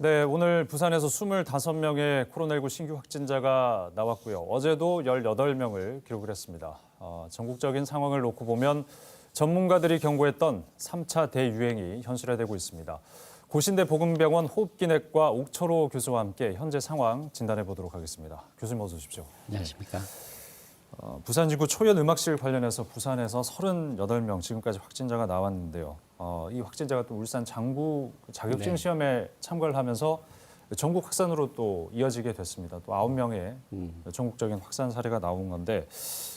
네, 오늘 부산에서 25명의 코로나19 신규 확진자가 나왔고요. 어제도 18명을 기록을 했습니다. 전국적인 상황을 놓고 보면 전문가들이 경고했던 3차 대유행이 현실화되고 있습니다. 고신대 보건병원 호흡기내과 옥철호 교수와 함께 현재 상황 진단해 보도록 하겠습니다. 교수님 어서 오십시오. 안녕하십니까. 부산지구 초연음악실 관련해서 부산에서 38명 지금까지 확진자가 나왔는데요. 이 확진자가 또 울산 장구 자격증 시험에 참가를 하면서 전국 확산으로 또 이어지게 됐습니다. 또 9명의 전국적인 확산 사례가 나온 건데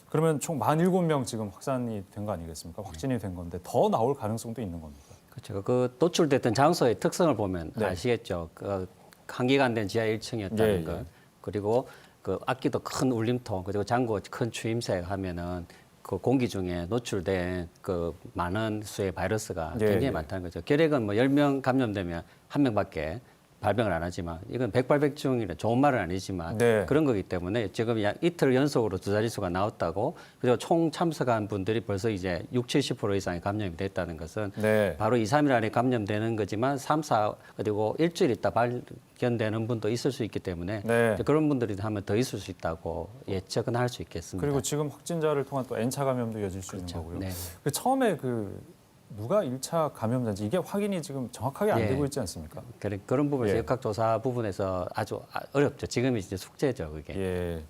그러면 총 47명 지금 확산이 된 거 아니겠습니까? 확진이 된 건데 더 나올 가능성도 있는 겁니까? 그렇죠. 그 노출됐던 장소의 특성을 보면 네. 아시겠죠. 그 환기가 안 된 지하 1층이었다는 것. 그리고 그 악기도 큰 울림통 그리고 장구 큰 추임새 하면은 그 공기 중에 노출된 그 많은 수의 바이러스가 굉장히 많다는 거죠. 결핵은 뭐 10명 감염되면 1명밖에 발병을 안 하지만 이건 백발백중이라 좋은 말은 아니지만 그런 거기 때문에 지금 이틀 연속으로 두 자릿수가 나왔다고 그리고 총 참석한 분들이 벌써 이제 60~70% 이상이 감염이 됐다는 것은 바로 2~3일 안에 감염되는 거지만 3~4 그리고 일주일 있다 발견되는 분도 있을 수 있기 때문에 그런 분들이 하면 더 있을 수 있다고 예측은 할 수 있겠습니다. 그리고 지금 확진자를 통한 또 N차 감염도 이어질 수 있는 거고요. 그 처음에 누가 1차 감염자인지 이게 확인이 지금 정확하게 안 되고 있지 않습니까? 그런 부분에서 역학조사 부분에서 아주 어렵죠. 지금이 이제 숙제죠, 그게.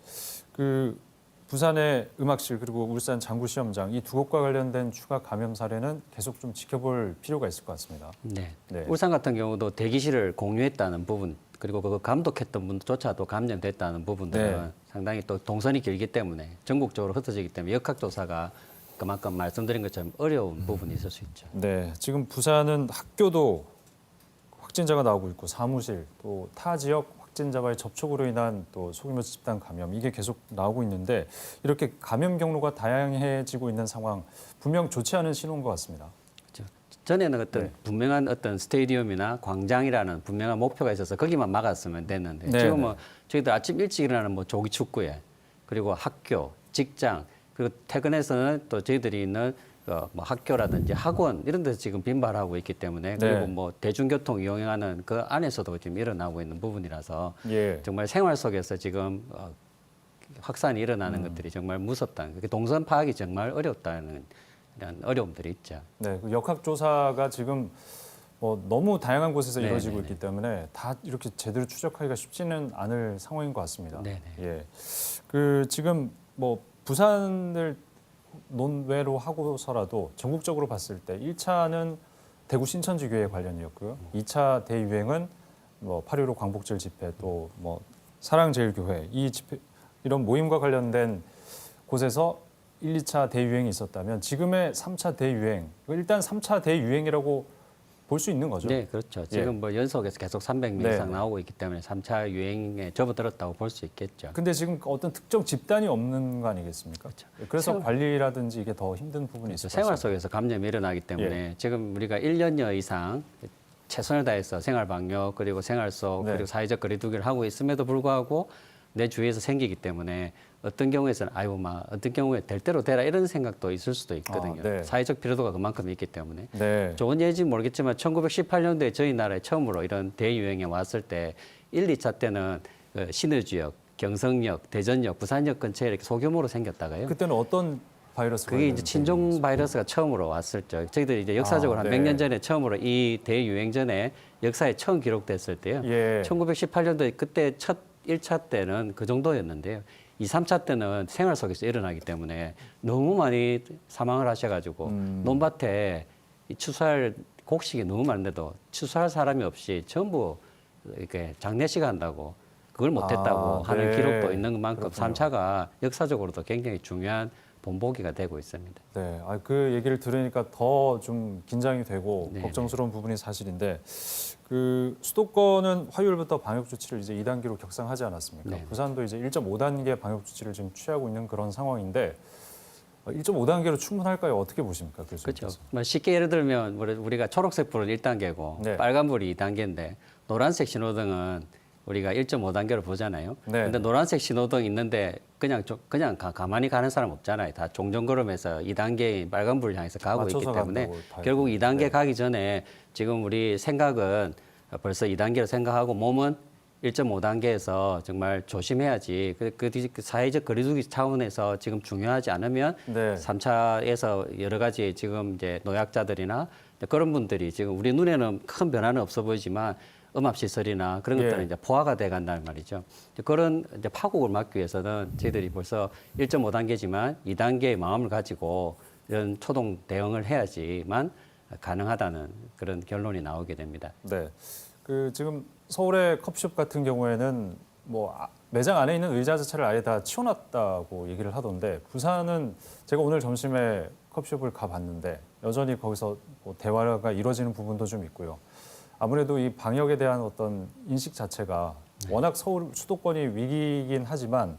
그 부산의 음악실 그리고 울산 장구시험장 이 두 곳과 관련된 추가 감염 사례는 계속 좀 지켜볼 필요가 있을 것 같습니다. 울산 같은 경우도 대기실을 공유했다는 부분 그리고 그 감독했던 분조차도 감염됐다는 부분들은 상당히 또 동선이 길기 때문에 전국적으로 흩어지기 때문에 역학조사가 그만큼 말씀드린 것처럼 어려운 부분이 있을 수 있죠. 네, 지금 부산은 학교도 확진자가 나오고 있고 사무실 또 타 지역 확진자와의 접촉으로 인한 또 소규모 집단 감염 이게 계속 나오고 있는데 이렇게 감염 경로가 다양해지고 있는 상황 분명 좋지 않은 신호인 것 같습니다. 그렇죠. 전에는 어떤 분명한 어떤 스테디움이나 광장이라는 분명한 목표가 있어서 거기만 막았으면 됐는데 지금은 저희들 아침 일찍 일어나는 뭐 조기 축구회 그리고 학교, 직장 그리고 퇴근해서는 또 저희들이 있는 뭐 학교라든지 학원 이런 데서 지금 빈발하고 있기 때문에 그리고 뭐 대중교통 이용하는 그 안에서도 지금 일어나고 있는 부분이라서 정말 생활 속에서 지금 확산이 일어나는 것들이 정말 무섭다는 그 동선 파악이 정말 어렵다는 이런 어려움들이 있죠. 네, 그 역학조사가 지금 뭐 너무 다양한 곳에서 이루어지고 있기 때문에 다 이렇게 제대로 추적하기가 쉽지는 않을 상황인 것 같습니다. 그 지금 뭐 부산을 논외로 하고서라도 전국적으로 봤을 때 1차는 대구 신천지교회 관련이었고요. 2차 대유행은 뭐 8.15 광복절 집회 또 뭐 사랑제일교회 이 집회 이런 모임과 관련된 곳에서 1, 2차 대유행이 있었다면 지금의 3차 대유행 일단 3차 대유행이라고 볼 수 있는 거죠. 네, 그렇죠. 지금 뭐 연속해서 계속 300명 이상 나오고 있기 때문에 3차 유행에 접어들었다고 볼 수 있겠죠. 근데 지금 어떤 특정 집단이 없는 거 아니겠습니까? 그래서 관리라든지 이게 더 힘든 부분이 있을 것 같습니다. 생활 속에서 감염이 일어나기 때문에 지금 우리가 1년여 이상 최선을 다해서 생활 방역 그리고 생활 속 그리고 사회적 거리두기를 하고 있음에도 불구하고 내 주위에서 생기기 때문에 어떤 경우에서는 어떤 경우에 될 대로 되라 이런 생각도 있을 수도 있거든요. 사회적 피로도가 그만큼 있기 때문에 좋은 예인지 모르겠지만 1918년도에 저희 나라에 처음으로 이런 대유행에 왔을 때 1, 2차 때는 신의지역, 경성역, 대전역, 부산역 근처에 이렇게 소규모로 생겼다가요. 그때는 어떤 바이러스가? 그게 이제 친종 바이러스가 처음으로 왔을 때 저희들이 이제 역사적으로 한 100년 전에 처음으로 이 대유행 전에 역사에 처음 기록됐을 때요. 1918년도에 그때 첫 1차 때는 그 정도였는데요. 2, 3차 때는 생활 속에서 일어나기 때문에 너무 많이 사망을 하셔가지고 논밭에 추수할 곡식이 너무 많은데도 추수할 사람이 없이 전부 이렇게 장례식 한다고 그걸 못했다고 하는 기록도 있는 만큼 3차가 역사적으로도 굉장히 중요한 본보기가 되고 있습니다. 네, 그 얘기를 들으니까 더 좀 긴장이 되고 걱정스러운 부분이 사실인데 그 수도권은 화요일부터 방역 조치를 이제 2단계로 격상하지 않았습니까? 부산도 이제 1.5단계 방역 조치를 지금 취하고 있는 그런 상황인데 1.5단계로 충분할까요? 어떻게 보십니까? 그렇죠. 뭐 쉽게 예를 들면 우리가 초록색 불은 1단계고 빨간불이 2단계인데 노란색 신호등은 우리가 1.5단계로 보잖아요. 근데 노란색 신호등 있는데 그냥 가만히 가는 사람 없잖아요. 다 종전걸음에서 2단계인 빨간불을 향해서 가고 있기 때문에 결국 2단계 가기 전에 지금 우리 생각은 벌써 2단계로 생각하고 몸은 1.5단계에서 정말 조심해야지. 그 사회적 거리두기 차원에서 지금 중요하지 않으면 네. 3차에서 여러 가지 지금 이제 노약자들이나 그런 분들이 지금 우리 눈에는 큰 변화는 없어 보이지만 음압시설이나 그런 것들은 예. 이제 포화가 돼 간다는 말이죠. 그런 이제 파국을 막기 위해서는 저희들이 벌써 1.5단계지만 2단계의 마음을 가지고 이런 초동 대응을 해야지만 가능하다는 그런 결론이 나오게 됩니다. 네. 그 지금 서울의 커피숍 같은 경우에는 뭐 매장 안에 있는 의자 자체를 아예 다 치워놨다고 얘기를 하던데 부산은 제가 오늘 점심에 커피숍을 가봤는데 여전히 거기서 뭐 대화가 이루어지는 부분도 좀 있고요. 아무래도 이 방역에 대한 어떤 인식 자체가 워낙 서울 수도권이 위기이긴 하지만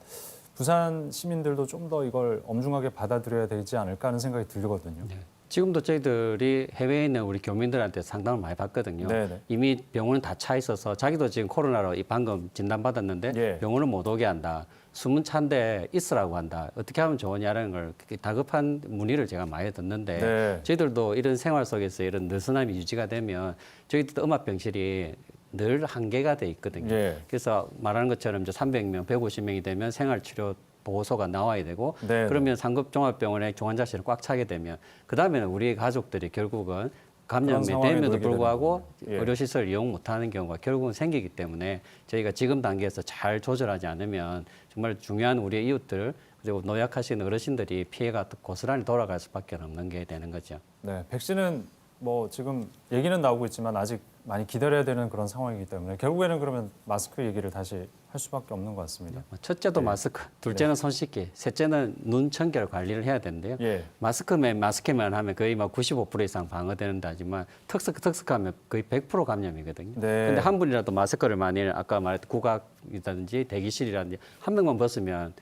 부산 시민들도 좀 더 이걸 엄중하게 받아들여야 되지 않을까 하는 생각이 들거든요. 네. 지금도 저희들이 해외에 있는 우리 교민들한테 상담을 많이 받거든요. 네네. 이미 병원은 다 차 있어서 자기도 지금 코로나로 방금 진단받았는데 예. 병원은 못 오게 한다. 숨은 차인데 있으라고 한다. 어떻게 하면 좋으냐는 걸 다급한 문의를 제가 많이 듣는데 네. 저희들도 이런 생활 속에서 이런 느슨함이 유지가 되면 저희들도 음압병실이 늘 한계가 돼 있거든요. 예. 그래서 말하는 것처럼 이제 300명, 150명이 되면 생활치료 보고서가 나와야 되고 네. 그러면 상급 종합병원의 중환자실을 꽉 차게 되면 그 다음에는 우리 가족들이 결국은 감염이 상황에 됨에도 놓이게 불구하고 되는 거군요. 예. 의료시설 이용 못하는 경우가 결국은 생기기 때문에 저희가 지금 단계에서 잘 조절하지 않으면 정말 중요한 우리의 이웃들 그리고 노약하신 어르신들이 피해가 고스란히 돌아갈 수밖에 없는 게 되는 거죠. 네, 백신은 뭐 지금 얘기는 나오고 있지만 아직 많이 기다려야 되는 그런 상황이기 때문에 결국에는 그러면 마스크 얘기를 다시 할 수밖에 없는 것 같습니다. 첫째도 마스크, 둘째는 손 씻기, 셋째는 눈 청결 관리를 해야 되는데요. 예. 마스크만 하면 거의 막 95% 이상 방어되는다 하지만 턱스크하면 거의 100% 감염이거든요. 네. 근데 한 분이라도 마스크를 만일 아까 말했던 국악이라든지 대기실이라든지 한 명만 벗으면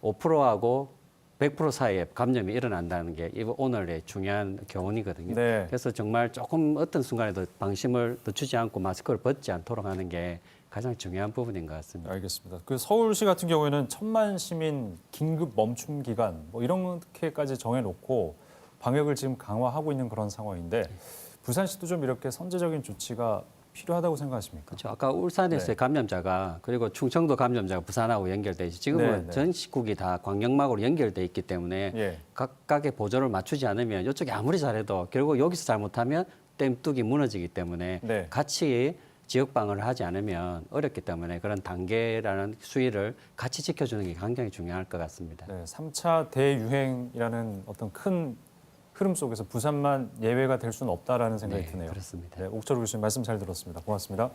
5%하고 100% 사이에 감염이 일어난다는 게 오늘의 중요한 교훈이거든요. 네. 그래서 정말 조금 어떤 순간에도 방심을 늦추지 않고 마스크를 벗지 않도록 하는 게 가장 중요한 부분인 것 같습니다. 알겠습니다. 그 서울시 같은 경우에는 1,000만 시민 긴급 멈춤 기간 뭐 이렇게까지 정해놓고 방역을 지금 강화하고 있는 그런 상황인데 부산시도 좀 이렇게 선제적인 조치가 필요하다고 생각하십니까? 그렇죠. 아까 울산에서의 감염자가 그리고 충청도 감염자가 부산하고 연결돼 있지 지금은 네. 전 시국이 다 광역막으로 연결돼 있기 때문에 예. 각각의 보조를 맞추지 않으면 이쪽이 아무리 잘해도 결국 여기서 잘못하면 땜뚝이 무너지기 때문에 네. 같이 지역 방어를 하지 않으면 어렵기 때문에 그런 단계라는 수위를 같이 지켜주는 게 굉장히 중요할 것 같습니다. 네, 3차 대유행이라는 어떤 큰 흐름 속에서 부산만 예외가 될 수는 없다라는 생각이 네, 드네요. 그렇습니다. 네, 옥철우 교수님 말씀 잘 들었습니다. 고맙습니다.